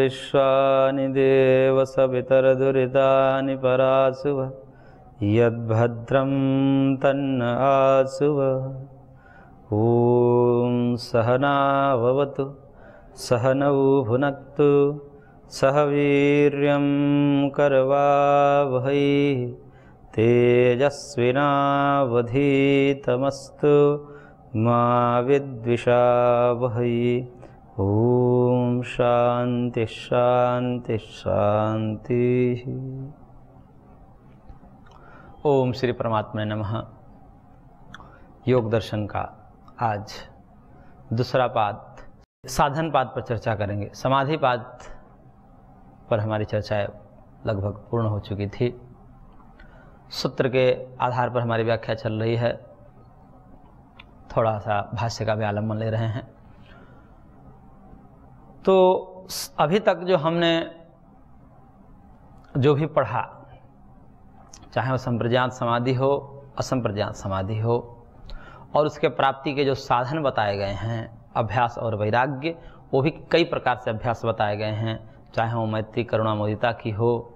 विश्वानि देव सवितरदुरितानि परासुव यद्भद्रं तन्न आसुव। ॐ सहनाववतु सहनौ भुनक्तु सह वीर्यं करवावहै तेजस्विनावधीतमस्तु मा विद्विषावहै। ओम शांति शांति शांति। ओम श्री परमात्मा नमः। योग दर्शन का आज दूसरा पाद साधन पाद पर चर्चा करेंगे। समाधि पाद पर हमारी चर्चा लगभग पूर्ण हो चुकी थी। सूत्र के आधार पर हमारी व्याख्या चल रही है, थोड़ा सा भाष्य का भी आलम्बन ले रहे हैं। तो अभी तक जो हमने जो भी पढ़ा, चाहे वो संप्रज्ञात समाधि हो, असंप्रज्ञात समाधि हो, और उसके प्राप्ति के जो साधन बताए गए हैं, अभ्यास और वैराग्य, वो भी कई प्रकार से अभ्यास बताए गए हैं। चाहे वो मैत्री करुणा मुदिता की हो,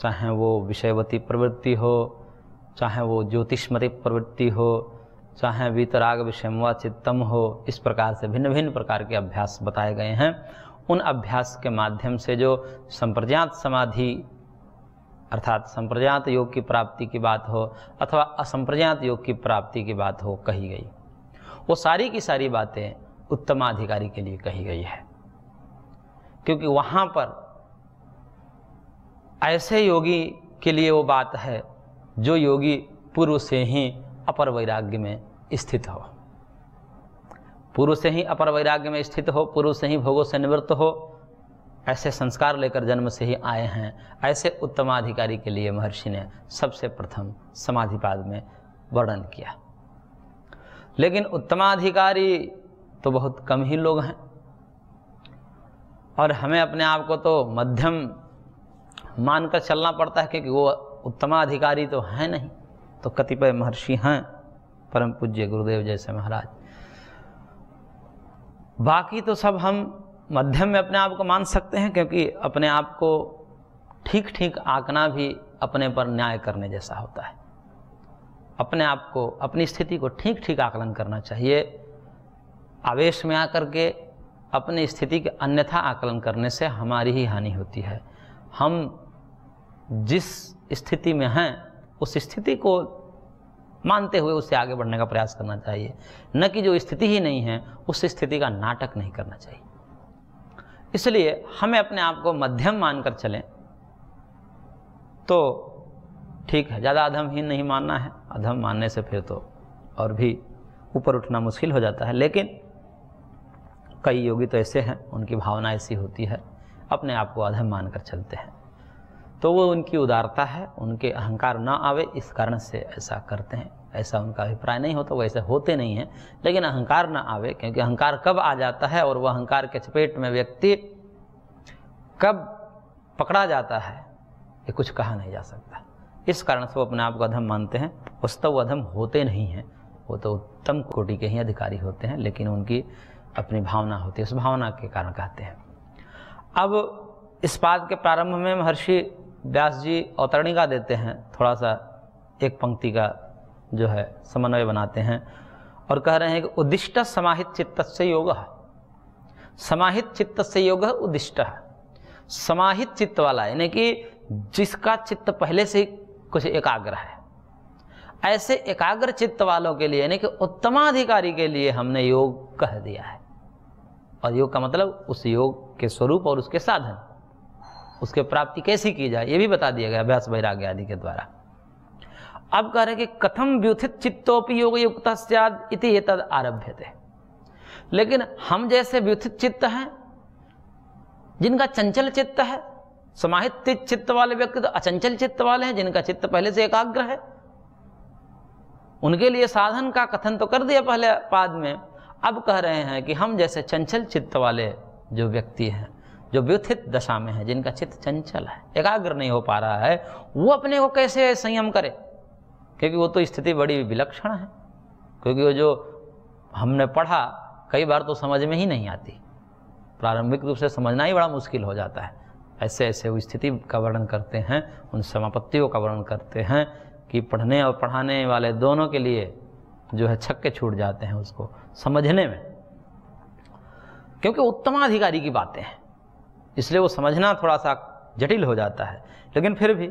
चाहे वो विषयवती प्रवृत्ति हो, चाहे वो ज्योतिष्मती प्रवृत्ति हो, चाहे वीतराग विषमवा चित्तम हो, इस प्रकार से भिन्न भिन्न प्रकार के अभ्यास बताए गए हैं। उन अभ्यास के माध्यम से जो संप्रज्ञात समाधि अर्थात संप्रज्ञात योग की प्राप्ति की बात हो अथवा असंप्रज्ञात योग की प्राप्ति की बात हो कही गई, वो सारी की सारी बातें उत्तमाधिकारी के लिए कही गई है। क्योंकि वहाँ पर ऐसे योगी के लिए वो बात है जो योगी पूर्व से ही अपर वैराग्य में स्थित हो, पूर्व से ही अपर वैराग्य में स्थित हो, पूर्व से ही भोगों से निवृत्त हो, ऐसे संस्कार लेकर जन्म से ही आए हैं। ऐसे उत्तमाधिकारी के लिए महर्षि ने सबसे प्रथम समाधिपाद में वर्णन किया। लेकिन उत्तमाधिकारी तो बहुत कम ही लोग हैं, और हमें अपने आप को तो मध्यम मानकर चलना पड़ता है, क्योंकि वो उत्तमाधिकारी तो हैं नहीं। तो कतिपय महर्षि हैं, परम पूज्य गुरुदेव जैसे महाराज, बाकी तो सब हम मध्यम में अपने आप को मान सकते हैं, क्योंकि अपने आप को ठीक ठीक आंकना भी अपने पर न्याय करने जैसा होता है। अपने आप को, अपनी स्थिति को ठीक ठीक आकलन करना चाहिए। आवेश में आकर के अपनी स्थिति के अन्यथा आकलन करने से हमारी ही हानि होती है। हम जिस स्थिति में हैं उस स्थिति को मानते हुए उससे आगे बढ़ने का प्रयास करना चाहिए, न कि जो स्थिति ही नहीं है उस स्थिति का नाटक नहीं करना चाहिए। इसलिए हमें अपने आप को मध्यम मानकर चलें तो ठीक है, ज़्यादा अधमहीन नहीं मानना है। अधम मानने से फिर तो और भी ऊपर उठना मुश्किल हो जाता है। लेकिन कई योगी तो ऐसे हैं, उनकी भावना ऐसी होती है, अपने आप को अधम मानकर चलते हैं, तो वो उनकी उदारता है, उनके अहंकार ना आवे इस कारण से ऐसा करते हैं। ऐसा उनका अभिप्राय नहीं होता, वो ऐसे होते नहीं हैं, लेकिन अहंकार ना आवे, क्योंकि अहंकार कब आ जाता है और वह अहंकार के चपेट में व्यक्ति कब पकड़ा जाता है ये कुछ कहा नहीं जा सकता। इस कारण से वो अपने आप को अधम मानते हैं। वस्तु वो अधम होते नहीं हैं, वो तो उत्तम कोटि के ही अधिकारी होते हैं, लेकिन उनकी अपनी भावना होती है, उस भावना के कारण कहते हैं। अब इस पाद के प्रारंभ में महर्षि व्यास जी अवतरणिका देते हैं, थोड़ा सा एक पंक्ति का जो है समन्वय बनाते हैं और कह रहे हैं कि उद्दिष्ट समाहित चित्तस्य योगः। समाहित चित्तस्य योगः उद्दिष्ट। समाहित चित्त वाला यानी कि जिसका चित्त पहले से कुछ एकाग्र है, ऐसे एकाग्र चित्त वालों के लिए यानी कि उत्तमाधिकारी के लिए हमने योग कह दिया है। और योग का मतलब उस योग के स्वरूप और उसके साधन, उसके प्राप्ति कैसी की जाए ये भी बता दिया गया अभ्यास वैराग्य आदि के द्वारा। अब कह रहे हैं कि कथम व्युत्थित चित्तोपि योग युक्तः स्याद् इति एतद् आरभ्यते। लेकिन हम जैसे व्युत्थित चित्त हैं, जिनका चंचल चित्त है, समाहित चित्त वाले व्यक्ति तो अचंचल चित्त वाले हैं, जिनका चित्त पहले से एकाग्र है, उनके लिए साधन का कथन तो कर दिया पहले पाद में। अब कह रहे हैं कि हम जैसे चंचल चित्त वाले जो व्यक्ति हैं, जो व्युत्थित दशा में है, जिनका चित्त चंचल है, एकाग्र नहीं हो पा रहा है, वो अपने को कैसे संयम करे, क्योंकि वो तो स्थिति बड़ी विलक्षण है। क्योंकि वो जो हमने पढ़ा कई बार तो समझ में ही नहीं आती, प्रारंभिक रूप से समझना ही बड़ा मुश्किल हो जाता है। ऐसे ऐसे वो स्थिति का वर्णन करते हैं, उन समापत्तियों का वर्णन करते हैं कि पढ़ने और पढ़ाने वाले दोनों के लिए जो है छक्के छूट जाते हैं उसको समझने में, क्योंकि उत्तमाधिकारी की बातें हैं, इसलिए वो समझना थोड़ा सा जटिल हो जाता है, लेकिन फिर भी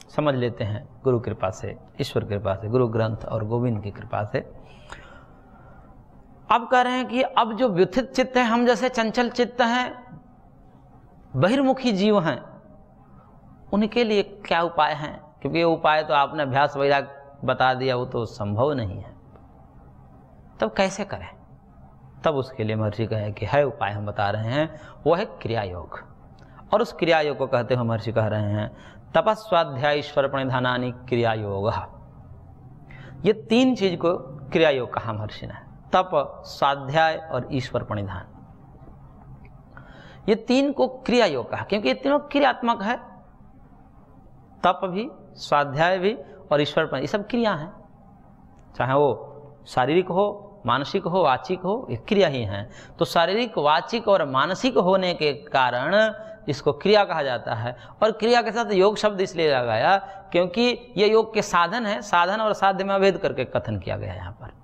समझ लेते हैं गुरु कृपा से, ईश्वर कृपा से, गुरु ग्रंथ और गोविंद की कृपा से। अब कह रहे हैं कि अब जो व्युत्थित चित्त है, हम जैसे चंचल चित्त हैं, बहिर्मुखी जीव हैं, उनके लिए क्या उपाय हैं? क्योंकि ये उपाय तो आपने अभ्यास वैराग बता दिया, वो तो संभव नहीं है, तब कैसे करें? तब उसके लिए महर्षि कहे कि है उपाय हम बता रहे हैं, वो है क्रिया योग। और उस क्रिया योग को कहते हुए महर्षि कह रहे हैं तपस्वाध्याय ईश्वर प्रणिधानानि क्रिया योग। ये तीन चीज को क्रिया योग कहा महर्षि ने, तप, स्वाध्याय और ईश्वर प्रणिधान, ये तीन को क्रिया योग कहा, क्योंकि ये तीनों क्रियात्मक है। तप भी, स्वाध्याय भी और ईश्वर प्रणिधान, ये सब क्रिया हैं, चाहे वो शारीरिक हो, मानसिक हो, वाचिक हो, ये क्रिया ही हैं। तो शारीरिक, वाचिक और मानसिक होने के कारण इसको क्रिया कहा जाता है। और क्रिया के साथ योग शब्द इसलिए लगाया क्योंकि ये योग के साधन है, साधन और साध्य में अभेद करके कथन किया गया है। यहाँ पर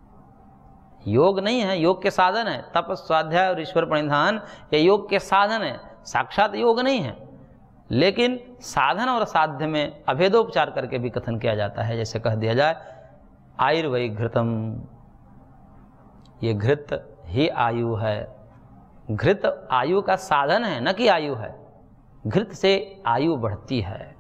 योग नहीं है, योग के साधन है। तप, स्वाध्याय और ईश्वर प्रणिधान ये योग के साधन है, साक्षात योग नहीं है, लेकिन साधन और साध्य में अभेदोपचार करके भी कथन किया जाता है। जैसे कह दिया जाए आयुर्वै घृतम, ये घृत ही आयु है। घृत आयु का साधन है, न कि आयु है। घृत से आयु बढ़ती है,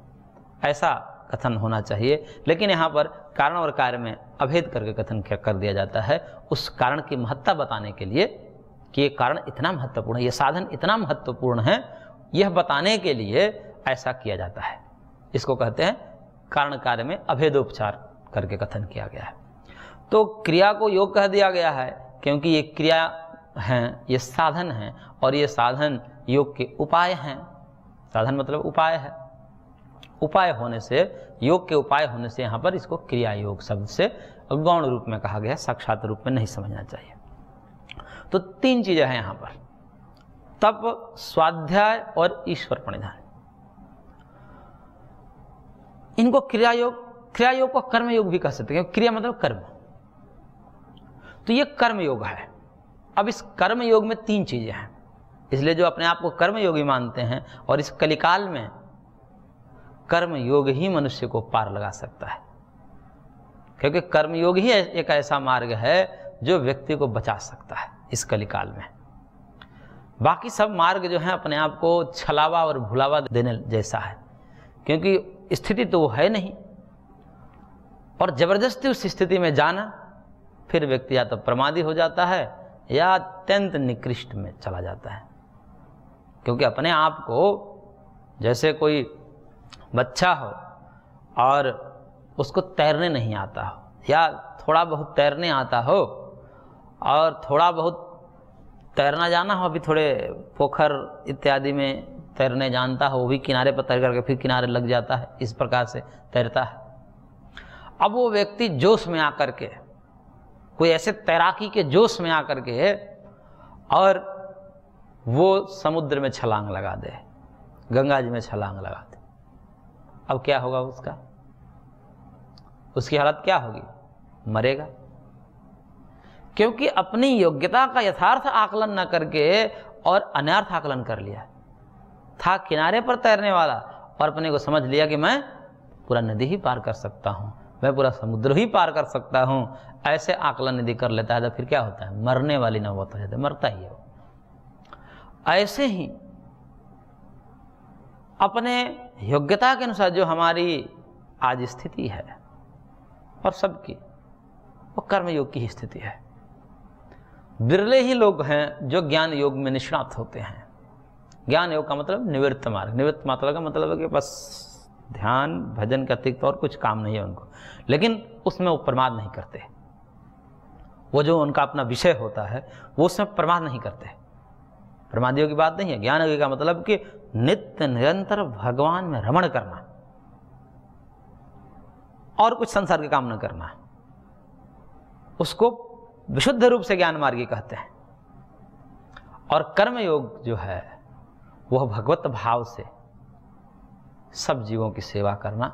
ऐसा कथन होना चाहिए। लेकिन यहाँ पर कारण और कार्य में अभेद करके कथन कर दिया जाता है, उस कारण की महत्ता बताने के लिए कि ये कारण इतना महत्वपूर्ण है, ये साधन इतना महत्वपूर्ण है, यह बताने के लिए ऐसा किया जाता है। इसको कहते हैं कारण कार्य में अभेदोपचार करके कथन किया गया है। तो क्रिया को योग कह दिया गया है क्योंकि ये क्रिया हैं, ये साधन हैं, और ये साधन योग के उपाय हैं। साधन मतलब उपाय है, उपाय होने से, योग के उपाय होने से यहाँ पर इसको क्रिया योग शब्द से गौण रूप में कहा गया, साक्षात रूप में नहीं समझना चाहिए। तो तीन चीजें हैं यहाँ पर, तप, स्वाध्याय और ईश्वर प्रणिधान। इनको क्रिया योग को कर्म योग भी कह सकते हैं, क्रिया मतलब कर्म, तो ये कर्म योग है। अब इस कर्म योग में तीन चीजें हैं, इसलिए जो अपने आप को कर्म योगी मानते हैं, और इस कलिकाल में कर्म योग ही मनुष्य को पार लगा सकता है, क्योंकि कर्म योग ही एक ऐसा मार्ग है जो व्यक्ति को बचा सकता है इस कलिकाल में। बाकी सब मार्ग जो है अपने आप को छलावा और भुलावा देने जैसा है, क्योंकि स्थिति तो वो है नहीं, और जबरदस्ती उस स्थिति में जाना, फिर व्यक्ति या तो प्रमादी हो जाता है या अत्यंत निकृष्ट में चला जाता है। क्योंकि अपने आप को, जैसे कोई बच्चा हो और उसको तैरने नहीं आता हो, या थोड़ा बहुत तैरने आता हो और थोड़ा बहुत तैरना जाना हो, अभी थोड़े पोखर इत्यादि में तैरने जानता हो, वो भी किनारे पर तैर करके फिर किनारे लग जाता है, इस प्रकार से तैरता है। अब वो व्यक्ति जोश में आकर के, कोई ऐसे तैराकी के जोश में आकर के, और वो समुद्र में छलांग लगा दे, गंगा जी में छलांग लगा दे, अब क्या होगा उसका? उसकी हालत क्या होगी? मरेगा। क्योंकि अपनी योग्यता का यथार्थ आकलन न करके और अनर्थ आकलन कर लिया। था किनारे पर तैरने वाला और अपने को समझ लिया कि मैं पूरा नदी ही पार कर सकता हूँ, मैं पूरा समुद्र ही पार कर सकता हूँ, ऐसे आकलन यदि कर लेता है तो फिर क्या होता है? मरने वाली नौबत हो जाती है, मरता ही है वो। ऐसे ही अपने योग्यता के अनुसार जो हमारी आज स्थिति है और सबकी, वो कर्म योग की ही स्थिति है। बिरले ही लोग हैं जो ज्ञान योग में निष्णात होते हैं। ज्ञान योग का मतलब निवृत्त मार्ग, निवृत्त मात्रा का मतलब है कि बस ध्यान भजन के अतिरिक्त और कुछ काम नहीं है उनको, लेकिन उसमें वो प्रमाद नहीं करते। वो जो उनका अपना विषय होता है वो उसमें प्रमाद नहीं करते। प्रमादियों की बात नहीं है। ज्ञान योगी का मतलब कि नित्य निरंतर भगवान में रमण करना और कुछ संसार के काम न करना, उसको विशुद्ध रूप से ज्ञान मार्गी कहते हैं। और कर्मयोग जो है वह भगवत भाव से सब जीवों की सेवा करना,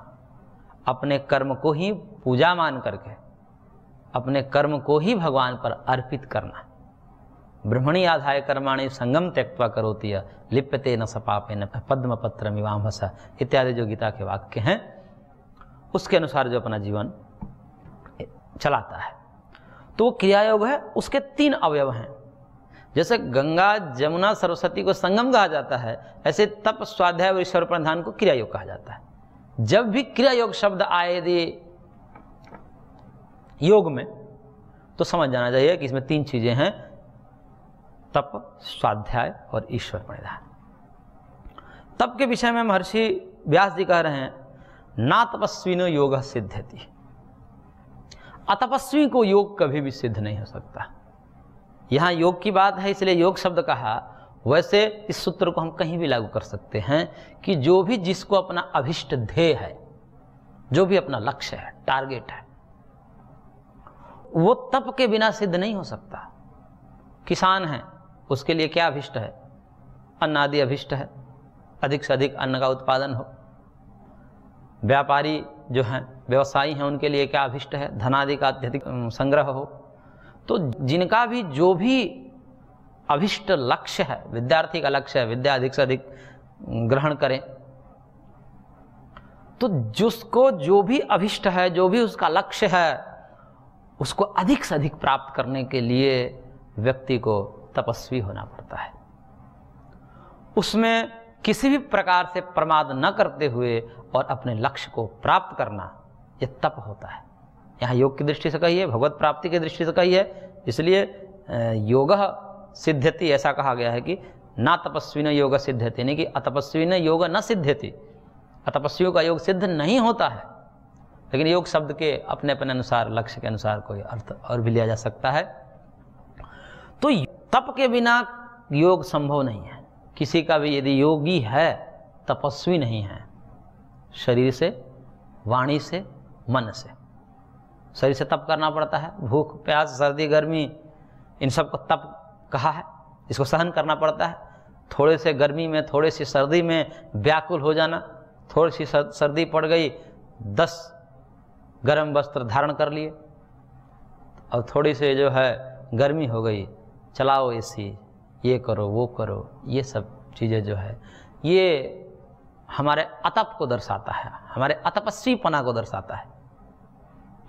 अपने कर्म को ही पूजा मान करके अपने कर्म को ही भगवान पर अर्पित करना। ब्रह्मणि आधाय कर्माणि संगम त्यक्त्वा करोति लिप्यते न सपापेन पद्म पत्रमिवाम्भसा इत्यादि जो गीता के वाक्य हैं, उसके अनुसार जो अपना जीवन चलाता है। तो वो क्रियायोग है, उसके 3 अवयव हैं। जैसे गंगा जमुना सरस्वती को संगम कहा जाता है, ऐसे तप स्वाध्याय और ईश्वर प्रधान को क्रिया योग कहा जाता है। जब भी क्रिया योग शब्द आए यदि योग में, तो समझ जाना चाहिए कि इसमें 3 चीजें हैं, तप, स्वाध्याय और ईश्वर प्रणिधान। तप के विषय में महर्षि व्यास जी कह रहे हैं, ना तपस्विनो योग सिद्ध्यति। अतपस्वी को योग कभी भी सिद्ध नहीं हो सकता। यहाँ योग की बात है इसलिए योग शब्द कहा, वैसे इस सूत्र को हम कहीं भी लागू कर सकते हैं कि जो भी जिसको अपना अभिष्ट ध्येय है, जो भी अपना लक्ष्य है, टारगेट है, वो तप के बिना सिद्ध नहीं हो सकता। किसान है, उसके लिए क्या अभिष्ट है? अन्न आदि अभिष्ट है, अधिक से अधिक अन्न का उत्पादन हो। व्यापारी जो हैं, व्यवसायी हैं, उनके लिए क्या अभिष्ट है? धनादि का अत्यधिक संग्रह हो। तो जिनका भी जो भी अभिष्ट लक्ष्य है, विद्यार्थी का लक्ष्य है विद्या अधिक से अधिक ग्रहण करें, तो जिसको जो भी अभिष्ट है, जो भी उसका लक्ष्य है, उसको अधिक से अधिक प्राप्त करने के लिए व्यक्ति को तपस्वी होना पड़ता है। उसमें किसी भी प्रकार से प्रमाद न करते हुए और अपने लक्ष्य को प्राप्त करना, यह तप होता है। यहाँ योग की दृष्टि से कहिए, भगवत प्राप्ति की दृष्टि से कहिए, इसलिए योगः सिद्ध्यति ऐसा कहा गया है कि ना तपस्वी न योग सिद्ध्यति, नहीं कि अतपस्वी न योग न सिद्ध्यति। अतपस्वियों का योग सिद्ध नहीं होता है, लेकिन योग शब्द के अपने अपने अनुसार, लक्ष्य के अनुसार कोई अर्थ और भी लिया जा सकता है। तो तप के बिना योग संभव नहीं है। किसी का भी यदि योगी है, तपस्वी नहीं है, शरीर से, वाणी से, मन से। शरीर से तप करना पड़ता है, भूख प्यास सर्दी गर्मी इन सब को तप कहा है, इसको सहन करना पड़ता है। थोड़े से गर्मी में, थोड़े सी सर्दी में व्याकुल हो जाना, थोड़ी सी सर्दी पड़ गई 10 गर्म वस्त्र धारण कर लिए, और थोड़ी से जो है गर्मी हो गई, चलाओ एसी, ये करो वो करो, ये सब चीज़ें जो है ये हमारे अतप को दर्शाता है, हमारे अतपस्वीपना को दर्शाता है।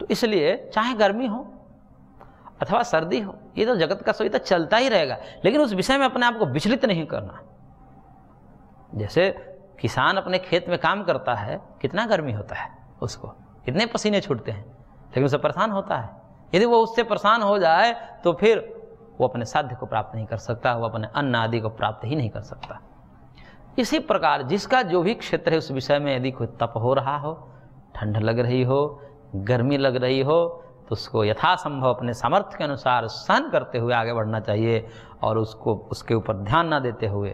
तो इसलिए चाहे गर्मी हो अथवा सर्दी हो, ये तो जगत का सोई तो चलता ही रहेगा, लेकिन उस विषय में अपने आप को विचलित नहीं करना। जैसे किसान अपने खेत में काम करता है, कितना गर्मी होता है उसको, कितने पसीने छूटते हैं, लेकिन उससे परेशान होता है। यदि वो उससे परेशान हो जाए तो फिर वो अपने साध्य को प्राप्त नहीं कर सकता, वो अपने अन्न आदि को प्राप्त ही नहीं कर सकता। इसी प्रकार जिसका जो भी क्षेत्र है उस विषय में यदि कोई तप हो रहा हो, ठंड लग रही हो, गर्मी लग रही हो, तो उसको यथासंभव अपने सामर्थ्य के अनुसार सहन करते हुए आगे बढ़ना चाहिए, और उसको उसके ऊपर ध्यान न देते हुए,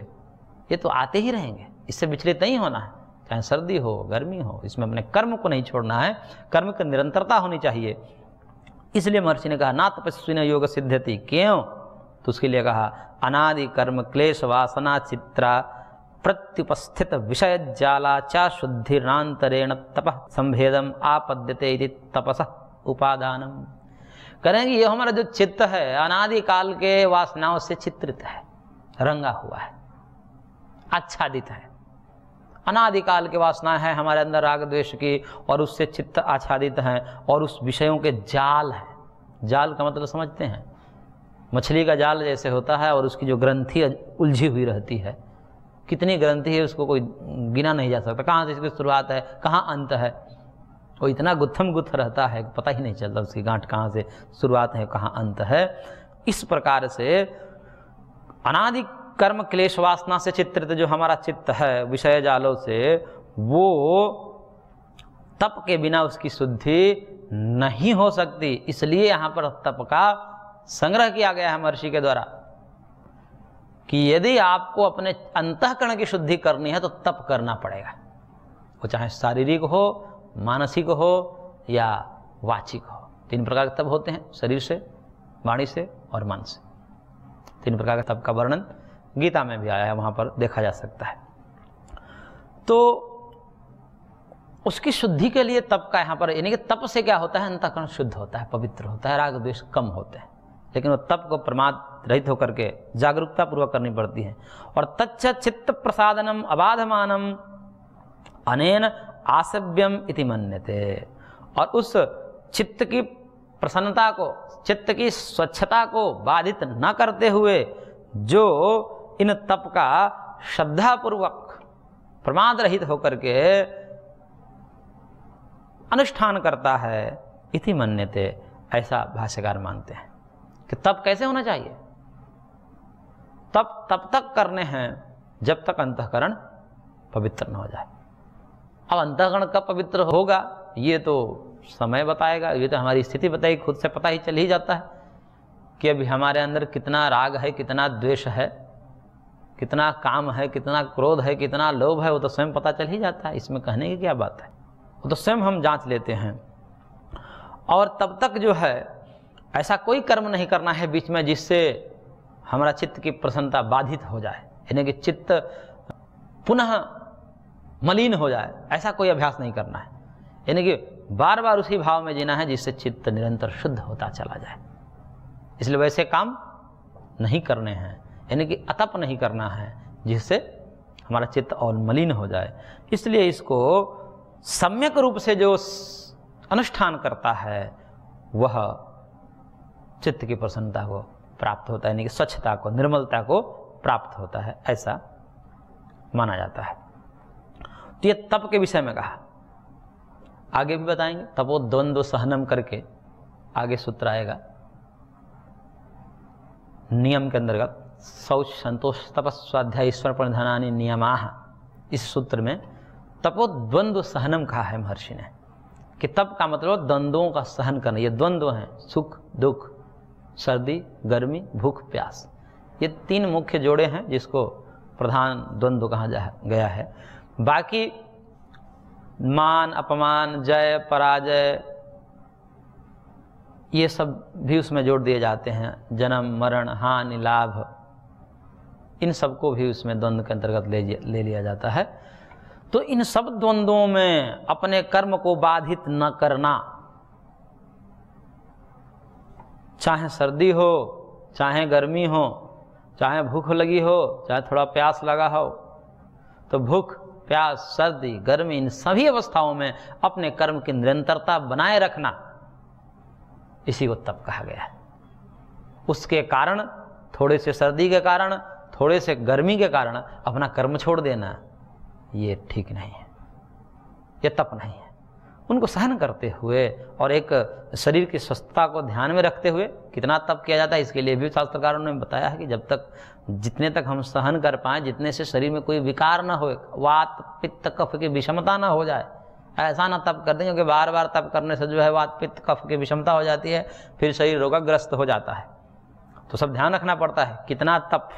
ये तो आते ही रहेंगे, इससे विचलित नहीं होना है, चाहे सर्दी हो गर्मी हो, इसमें अपने कर्म को नहीं छोड़ना है, कर्म की निरंतरता होनी चाहिए। इसलिए महर्षि ने कहा ना तपस्वी न योग सिद्ध्यति। क्यों? तो उसके लिए कहा अनादि कर्म क्लेश वासना चित्रा प्रत्युपस्थित विषय जाला चा शुद्धिरांतरेण तपः संभेदम आपद्यते इति तपसः उपादानम। करेंगे ये हमारा जो चित्त है अनादि काल के वासनाओं से चित्रित है, रंगा हुआ है, आच्छादित है। अनादिकाल के वासनाएं हैं हमारे अंदर राग द्वेष की, और उससे चित्त आच्छादित हैं, और उस विषयों के जाल है। जाल का मतलब समझते हैं? मछली का जाल जैसे होता है, और उसकी जो ग्रंथि उलझी हुई रहती है, कितनी ग्रंथि है उसको कोई गिना नहीं जा सकता, कहाँ से इसकी शुरुआत है कहाँ अंत है, वो इतना गुत्थम गुत्थ रहता है पता ही नहीं चलता उसकी गांठ कहाँ से शुरुआत है कहाँ अंत है। इस प्रकार से अनादि कर्म क्लेश वासना से चित्रित जो हमारा चित्त है विषय जालों से, वो तप के बिना उसकी शुद्धि नहीं हो सकती। इसलिए यहाँ पर तप का संग्रह किया गया है महर्षि के द्वारा कि यदि आपको अपने अंतःकरण की शुद्धि करनी है तो तप करना पड़ेगा, वो चाहे शारीरिक हो, मानसिक हो या वाचिक हो। 3 प्रकार के तप होते हैं, शरीर से, वाणी से और मन से। 3 प्रकार के तप का वर्णन गीता में भी आया है, वहाँ पर देखा जा सकता है। तो उसकी शुद्धि के लिए तप का यहाँ पर, यानी कि तप से क्या होता है, अंतःकरण शुद्ध होता है, पवित्र होता है, राग द्वेष कम होते हैं। लेकिन वो तप को प्रमाद रहित होकर के जागरूकता पूर्वक करनी पड़ती है। और तच्च चित्त प्रसादनम अबाधमानम अनेन आसव्यम इति मन्यते, और उस चित्त की प्रसन्नता को, चित्त की स्वच्छता को बाधित न करते हुए जो इन तप का श्रद्धापूर्वक प्रमाद रहित होकर के अनुष्ठान करता है, इति मन्यते, ऐसा भाष्यकार मानते हैं। कि तप कैसे होना चाहिए? तब तक करने हैं जब तक अंतःकरण पवित्र न हो जाए। अब अंतःकरण कब पवित्र होगा ये तो समय बताएगा, ये तो हमारी स्थिति बताएगी, खुद से पता ही चल ही जाता है कि अभी हमारे अंदर कितना राग है, कितना द्वेष है, कितना काम है, कितना क्रोध है, कितना लोभ है, वो तो स्वयं पता चल ही जाता है। इसमें कहने की क्या बात है, वो तो स्वयं हम जांच लेते हैं। और तब तक जो है ऐसा कोई कर्म नहीं करना है बीच में जिससे हमारा चित्त की प्रसन्नता बाधित हो जाए, यानी कि चित्त पुनः मलिन हो जाए, ऐसा कोई अभ्यास नहीं करना है। यानी कि बार बार उसी भाव में जीना है जिससे चित्त निरंतर शुद्ध होता चला जाए। इसलिए वैसे काम नहीं करने हैं, यानी कि अतप नहीं करना है जिससे हमारा चित्त और मलिन हो जाए। इसलिए इसको सम्यक रूप से जो अनुष्ठान करता है वह चित्त की प्रसन्नता को प्राप्त होता है, यानी कि स्वच्छता को, निर्मलता को प्राप्त होता है, ऐसा माना जाता है। तो ये तप के विषय में कहा, आगे भी बताएंगे। तपो द्वंद्व सहनम करके आगे सूत्र आएगा नियम के अंतर्गत, शौच संतोष तपस् स्वाध्याय ईश्वर प्रणिधानानि नियमाः। इस सूत्र में तपो द्वंद्व सहनम कहा है महर्षि ने, कि तप का मतलब द्वंद्वों का सहन करना। ये द्वंद्व हैं, सुख दुख, सर्दी गर्मी, भूख प्यास, ये तीन मुख्य जोड़े हैं जिसको प्रधान द्वंद्व कहा गया है। बाकी मान अपमान, जय पराजय, ये सब भी उसमें जोड़ दिए जाते हैं। जन्म मरण हानि लाभ, इन सबको भी उसमें द्वंद्व के अंतर्गत ले लिया जाता है। तो इन सब द्वंद्वों में अपने कर्म को बाधित न करना, चाहे सर्दी हो, चाहे गर्मी हो, चाहे भूख लगी हो, चाहे थोड़ा प्यास लगा हो, तो भूख प्यास सर्दी गर्मी इन सभी अवस्थाओं में अपने कर्म की निरंतरता बनाए रखना, इसी को तप कहा गया है। उसके कारण, थोड़े से सर्दी के कारण, थोड़े से गर्मी के कारण अपना कर्म छोड़ देना, ये ठीक नहीं है, ये तप नहीं है। उनको सहन करते हुए और एक शरीर की स्वस्थता को ध्यान में रखते हुए कितना तप किया जाता है, इसके लिए भी शास्त्रकारों ने बताया है कि जब तक, जितने तक हम सहन कर पाएँ, जितने से शरीर में कोई विकार ना हो, वात पित्त कफ की विषमता ना हो जाए, ऐसा ना तप कर दें, क्योंकि बार बार तप करने से जो है वात पित्त कफ की विषमता हो जाती है, फिर शरीर रोगग्रस्त हो जाता है। तो सब ध्यान रखना पड़ता है कितना तप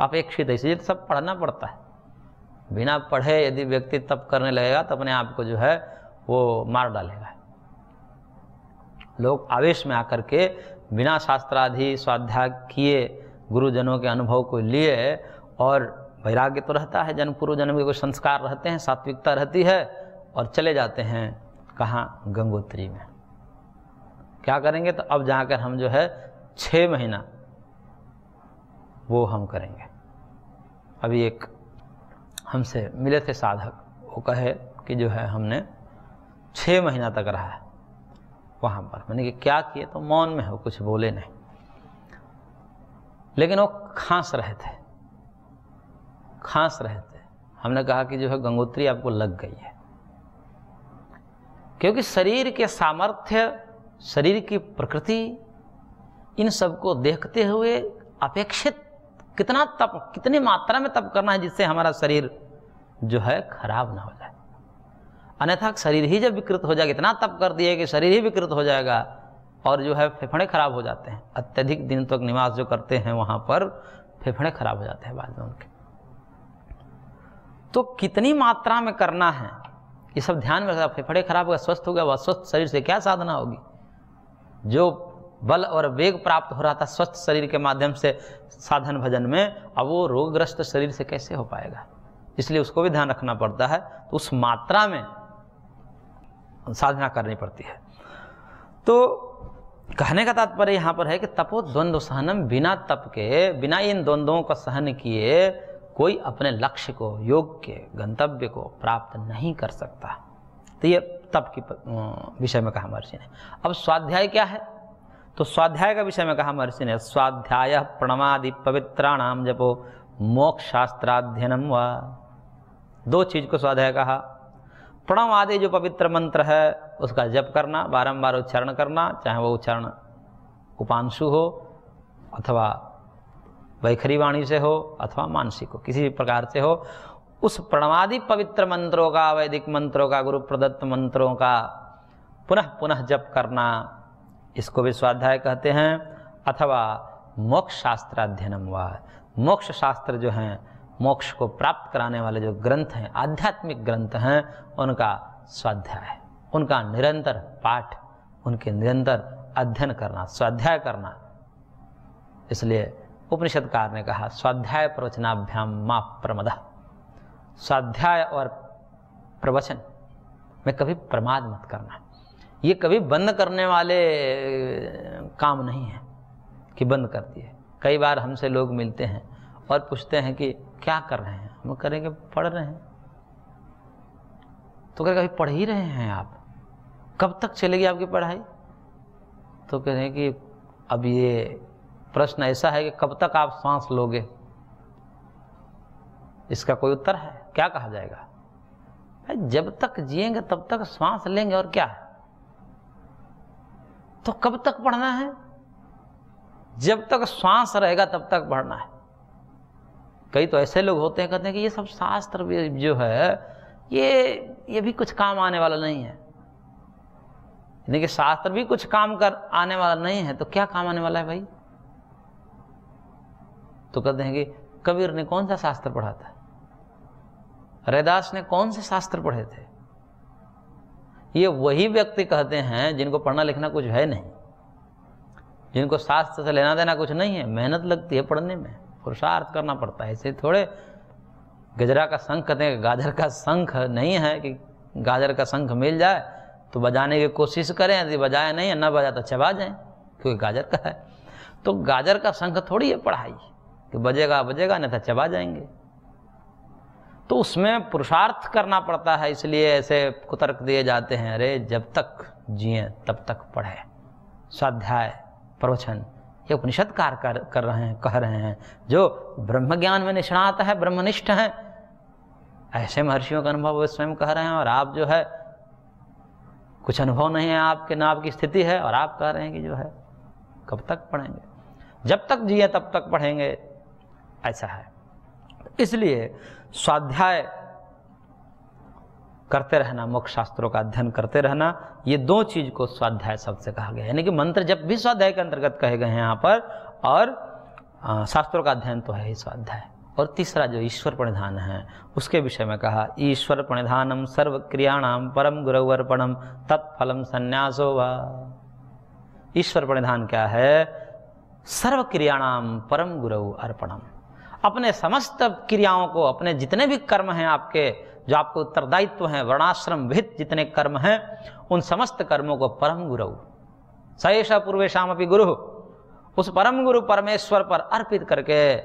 अपेक्षित है, इसलिए सब पढ़ना पड़ता है। बिना पढ़े यदि व्यक्ति तप करने लगेगा तो अपने आप को जो है वो मार डालेगा। लोग आवेश में आकर के बिना शास्त्राधि स्वाध्याय किए, गुरुजनों के अनुभव को लिए, और वैराग्य तो रहता है, जन पूर्व जन्म के कुछ संस्कार रहते हैं, सात्विकता रहती है, और चले जाते हैं कहाँ, गंगोत्री में। क्या करेंगे, तो अब जाकर हम जो है 6 महीना वो हम करेंगे। अभी एक हमसे मिले थे साधक, वो कहे कि जो है हमने 6 महीना तक रहा है वहाँ पर। मैंने कि क्या किए, तो मौन में हो, कुछ बोले नहीं, लेकिन वो खांस रहे थे, खांस रहे थे। हमने कहा कि जो है गंगोत्री आपको लग गई है, क्योंकि शरीर के सामर्थ्य, शरीर की प्रकृति, इन सबको देखते हुए अपेक्षित कितना तप, कितनी मात्रा में तप करना है जिससे हमारा शरीर जो है खराब ना हो जाए। अन्यथा शरीर ही जब विकृत हो जाएगा, इतना तप कर दिए कि शरीर ही विकृत हो जाएगा, और जो है फेफड़े खराब हो जाते हैं। अत्यधिक दिन तक निवास जो करते हैं वहाँ पर फेफड़े खराब हो जाते हैं बाद में उनके। तो कितनी मात्रा में करना है ये सब ध्यान में रखना। फेफड़े खराब हो गए, स्वस्थ हो गया, वह स्वस्थ शरीर से क्या साधना होगी। जो बल और वेग प्राप्त हो रहा था स्वस्थ शरीर के माध्यम से साधन भजन में, अब वो रोगग्रस्त शरीर से कैसे हो पाएगा? इसलिए उसको भी ध्यान रखना पड़ता है। तो उस मात्रा में साधना करनी पड़ती है। तो कहने का तात्पर्य यहाँ पर है कि तपो द्वंद्व सहनम, बिना तप के, बिना इन द्वंद्वों का सहन किए कोई अपने लक्ष्य को, योग के गंतव्य को प्राप्त नहीं कर सकता। तो ये तप की विषय में कहा महर्षि ने। अब स्वाध्याय क्या है? तो स्वाध्याय का विषय में कहा महर्षि ने, स्वाध्याय प्रणमादि पवित्राणाम जपो मोक्ष शास्त्राध्ययनम व। दो चीज को स्वाध्याय कहा। प्रणव आदि जो पवित्र मंत्र है उसका जप करना, बारंबार उच्चारण करना, चाहे वो उच्चारण उपांशु हो अथवा वैखरी वाणी से हो अथवा मानसिक हो, किसी भी प्रकार से हो। उस प्रणवादि पवित्र मंत्रों का, वैदिक मंत्रों का, गुरु प्रदत्त मंत्रों का पुनः पुनः जप करना, इसको भी स्वाध्याय कहते हैं। अथवा मोक्ष शास्त्राध्ययनम व, मोक्ष शास्त्र जो हैं, मोक्ष को प्राप्त कराने वाले जो ग्रंथ हैं, आध्यात्मिक ग्रंथ हैं, उनका स्वाध्याय, उनका निरंतर पाठ, उनके निरंतर अध्ययन करना, स्वाध्याय करना। इसलिए उपनिषदकार ने कहा स्वाध्याय प्रवचनाभ्याम मा प्रमदः, स्वाध्याय और प्रवचन में कभी प्रमाद मत करना। ये कभी बंद करने वाले काम नहीं है कि बंद कर दिए। कई बार हमसे लोग मिलते हैं और पूछते हैं कि क्या कर रहे हैं? हम करेंगे पढ़ रहे हैं। तो कभी पढ़ ही रहे हैं आप, कब तक चलेगी आपकी पढ़ाई? तो कह रहे हैं कि अब ये प्रश्न ऐसा है कि कब तक आप सांस लोगे? इसका कोई उत्तर है? क्या कहा जाएगा? जब तक जिएंगे तब तक श्वास लेंगे, और क्या है? तो कब तक पढ़ना है? जब तक श्वास रहेगा तब तक पढ़ना है। कई तो ऐसे लोग होते हैं, कहते हैं कि ये सब शास्त्र भी जो है ये भी कुछ काम आने वाला नहीं है। यानी कि शास्त्र भी कुछ काम कर आने वाला नहीं है, तो क्या काम आने वाला है भाई? तो कहते हैं कि कबीर ने कौन सा शास्त्र पढ़ा था, रैदास ने कौन से शास्त्र पढ़े थे? ये वही व्यक्ति कहते हैं जिनको पढ़ना लिखना कुछ है नहीं, जिनको शास्त्र से लेना देना कुछ नहीं है। मेहनत लगती है पढ़ने में, पुरुषार्थ करना पड़ता है। ऐसे थोड़े गजरा का शंख कहते हैं, गाजर का शंख नहीं है कि गाजर का शंख मिल जाए तो बजाने की कोशिश करें, यदि बजाए नहीं है, न बजा तो चबा जाएं, क्योंकि गाजर का है। तो गाजर का शंख थोड़ी है पढ़ाई कि बजेगा बजेगा, नहीं तो चबा जाएंगे। तो उसमें पुरुषार्थ करना पड़ता है। इसलिए ऐसे कुतर्क दिए जाते हैं, अरे जब तक जिए तब तक पढ़े। स्वाध्याय प्रवचन ये उपनिषदकार कर रहे हैं, कह रहे हैं, जो ब्रह्म ज्ञान में निष्णात है, ब्रह्मनिष्ठ हैं। ऐसे महर्षियों का अनुभव वे स्वयं कह रहे हैं, और आप जो है कुछ अनुभव नहीं है आपके, ना आपकी स्थिति है, और आप कह रहे हैं कि जो है कब तक पढ़ेंगे? जब तक जिए तब तक पढ़ेंगे, ऐसा है। इसलिए स्वाध्याय करते रहना, मोक्ष शास्त्रों का अध्ययन करते रहना, ये दो चीज को स्वाध्याय शब्द से कहा गया है। यानी कि मंत्र जब भी स्वाध्याय के अंतर्गत कहे गए हैं यहाँ पर, और शास्त्रों का अध्ययन तो है ही स्वाध्याय। और तीसरा जो ईश्वर प्रणिधान है उसके विषय में कहा, ईश्वर प्रणिधानम सर्व क्रियाणाम परम गुरु अर्पणम तत्फलम संन्यासो वा। ईश्वर प्रणिधान क्या है? सर्व क्रियाणाम परम गुरु अर्पणम। अपने समस्त क्रियाओं को, अपने जितने भी कर्म हैं आपके, जो आपको उत्तरदायित्व हैं, वर्णाश्रम विहित जितने कर्म हैं, उन समस्त कर्मों को परम गुरु सएषा पूर्वेशाम अपि गुरु, उस परम गुरु परमेश्वर पर अर्पित करके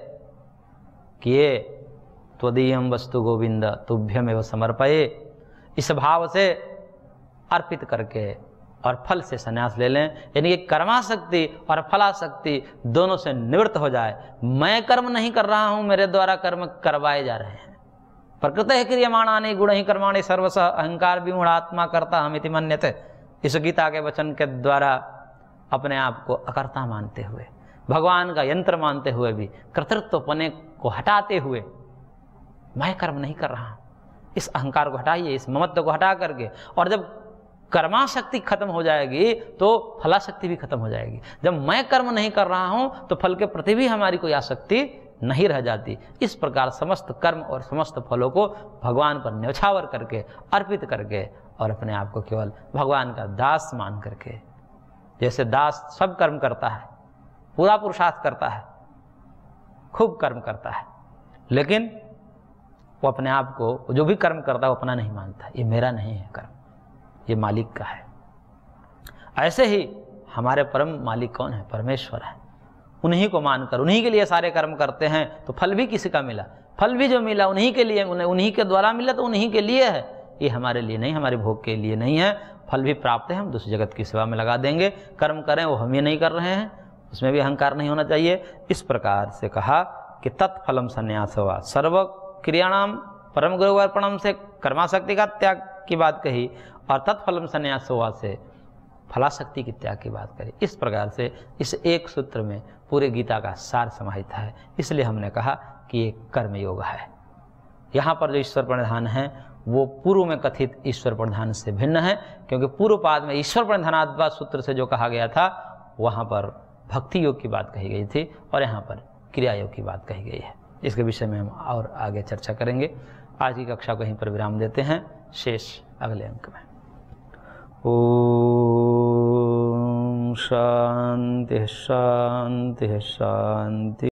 किए। त्वदीयम वस्तु गोविंद तुभ्यमेव समर्पये, इस भाव से अर्पित करके और फल से संन्यास ले लें। यानी कि कर्माशक्ति और फलाशक्ति दोनों से निवृत्त हो जाए। मैं कर्म नहीं कर रहा हूं, मेरे द्वारा कर्म करवाए जा रहे हैं। प्रकृते क्रियमाणानि गुणैः कर्माणि सर्वशः अहंकार विमूढ़ात्मा कर्ता हमिति मन्यते। इस गीता के वचन के द्वारा अपने आप को अकर्ता मानते हुए, भगवान का यंत्र मानते हुए भी, कर्तृत्वपने को हटाते हुए, मैं कर्म नहीं कर रहा हूं, इस अहंकार को हटाइए, इस ममत्व को हटा करके। और जब कर्माशक्ति खत्म हो जाएगी तो फलाशक्ति भी खत्म हो जाएगी। जब मैं कर्म नहीं कर रहा हूं तो फल के प्रति भी हमारी कोई आसक्ति नहीं रह जाती। इस प्रकार समस्त कर्म और समस्त फलों को भगवान पर न्यौछावर करके, अर्पित करके, और अपने आप को केवल भगवान का दास मान करके जैसे दास सब कर्म करता है, पूरा पुरुषार्थ करता है, खूब कर्म करता है, लेकिन वो अपने आप को जो भी कर्म करता है वो अपना नहीं मानता, ये मेरा नहीं है कर्म, ये मालिक का है। ऐसे ही हमारे परम मालिक कौन है? परमेश्वर है। उन्हीं को मानकर उन्हीं के लिए सारे कर्म करते हैं तो फल भी किसी का मिला, फल भी जो मिला उन्हीं के लिए, उन्हीं के द्वारा मिला तो उन्हीं के लिए है, ये हमारे लिए नहीं, हमारे भोग के लिए नहीं है। फल भी प्राप्त है, हम दूसरी जगत की सेवा में लगा देंगे। कर्म करें वो हम ये नहीं कर रहे हैं, उसमें भी अहंकार नहीं होना चाहिए। इस प्रकार से कहा कि तत्फलम संन्यास हुआ, सर्व क्रियाणाम परम गुरु अर्पणम से कर्माशक्ति का त्याग की बात कही, और तत्फलम संन्यास हुआ से फलाशक्ति की त्याग की बात करी। इस प्रकार से इस एक सूत्र में पूरे गीता का सार समाहित है। इसलिए हमने कहा कि ये कर्मयोग है। यहाँ पर जो ईश्वर प्रणिधान है वो पूर्व में कथित ईश्वर प्रणिधान से भिन्न है, क्योंकि पूर्व पाद में ईश्वर प्रणिधानाद्वा सूत्र से जो कहा गया था वहाँ पर भक्ति योग की बात कही गई थी, और यहाँ पर क्रिया योग की बात कही गई है। इसके विषय में हम और आगे चर्चा करेंगे। आज की कक्षा को यहीं पर विराम देते हैं, शेष अगले अंक में। ओम शांति शांति शांति।